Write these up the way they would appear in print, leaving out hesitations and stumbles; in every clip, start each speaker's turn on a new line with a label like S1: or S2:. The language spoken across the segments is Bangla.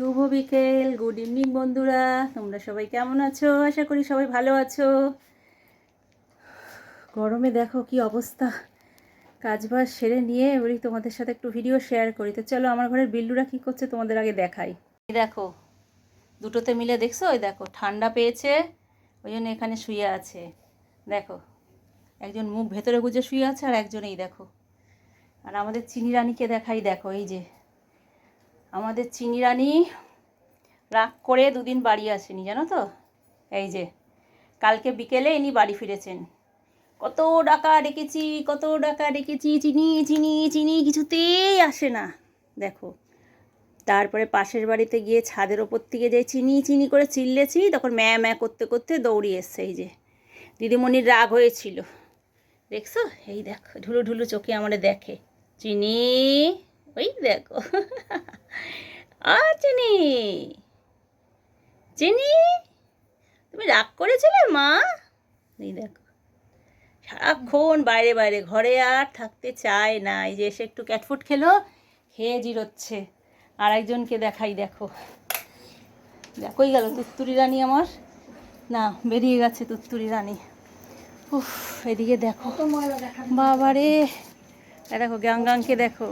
S1: শুভ বিকেল, গুড ইভিনিং বন্ধুরা। তোমরা সবাই কেমন আছো? আশা করি সবাই ভালো আছো। গরমে দেখো কি অবস্থা। কাজবাজ সেরে নিয়ে বলি তোমাদের সাথে একটু ভিডিও শেয়ার করি। তো চলো আমার ঘরের বিল্লুরা কী করছে তোমাদের আগে দেখাই। দেখো দুটোতে মিলে দেখছো, ওই দেখো ঠান্ডা পেয়েছে ওই জন্য এখানে শুয়ে আছে। দেখো একজন মুখ ভেতরে গুজে শুয়ে আছে আর একজন এই দেখো। আর আমাদের চিনি রানীকে দেখাই, দেখো এই যে আমাদের চিনি রানী রাগ করে দুদিন বাড়ি আসেনি, জানো তো। এই যে কালকে বিকেলে ইনি বাড়ি ফিরেছেন। কত ডাকা ডেকেছি চিনি চিনি চিনি, কিছুতেই আসে না। দেখো তারপরে পাশের বাড়িতে গিয়ে ছাদের ওপর থেকে যে চিনি চিনি করে চিল্লেছি, তখন ম্যা ম্যা করতে করতে দৌড়িয়ে এসছে। এই যে দিদিমণির রাগ হয়েছিল, দেখছো। এই দেখো ঢুলু ঢুলু চোখে আমারে দেখে চিনি, ওই দেখো চিনি চিনি তুমি রাগ করেছিলে মা। এই দেখো সারাক্ষণ বাইরে বাইরে, ঘরে আর থাকতে চায় না। এই যে এসে একটু ক্যাটফুট খেলো, খেয়ে জিরোচ্ছে। আর একজনকে দেখাই, দেখো দেখোই গেল তুত্তুরি রানী আমার, না বেরিয়ে গেছে তুত্তুরি রানী। উফ এদিকে দেখো বাবারে, দেখো গাংগাংকে দেখো,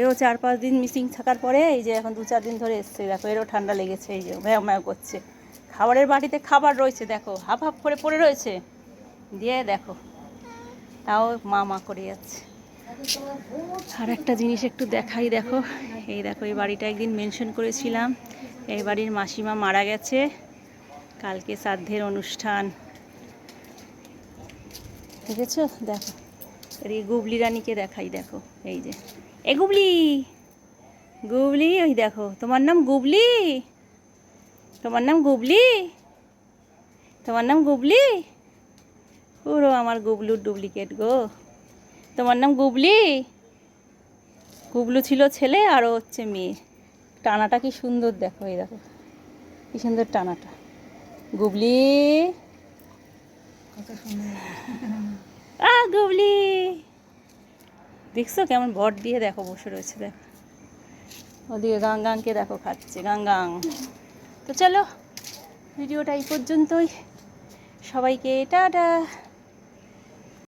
S1: এও 4-5 দিন মিসিং থাকার পরে এই যে এখন 2-4 দিন ধরে এসছে। দেখো এরও ঠান্ডা লেগেছে, এই যে ম্যাও ম্যাও করছে। খাবারের বাটিতে খাবার রয়েছে, দেখো হাফ হাফ করে পড়ে রয়েছে, দিয়ে দেখো তাও মা মা করে যাচ্ছে। আর একটা জিনিস একটু দেখাই, দেখো এই দেখো এই বাড়িটা একদিন মেনশন করেছিলাম, এই বাড়ির মাসিমা মারা গেছে, কালকে শ্রাদ্ধের অনুষ্ঠান, দেখেছো। দেখো এই গুবলি রানীকে দেখাই, দেখো এই যে এ গুবলি গুবলি, ওই দেখো তোমার নাম গুবলি, তোমার নাম গুবলি, তোমার নাম গুবলি। পুরো আমার গুবলুর ডুপ্লিকেট গো। তোমার নাম গুবলি। গুবলু ছিল ছেলে আর ও হচ্ছে মেয়ে। টানাটা কি সুন্দর, দেখো এই দেখো কি সুন্দর টানাটা। গুবলি কত সুন্দর, গুবলি দেখছো কেমন ভর দিয়ে দেখো বসে রয়েছে। দেখো ওদিকে গাংগাংকে দেখো খাচ্ছে গাংগাং। তো চলো ভিডিওটা এই পর্যন্তই, সবাইকে টাটা।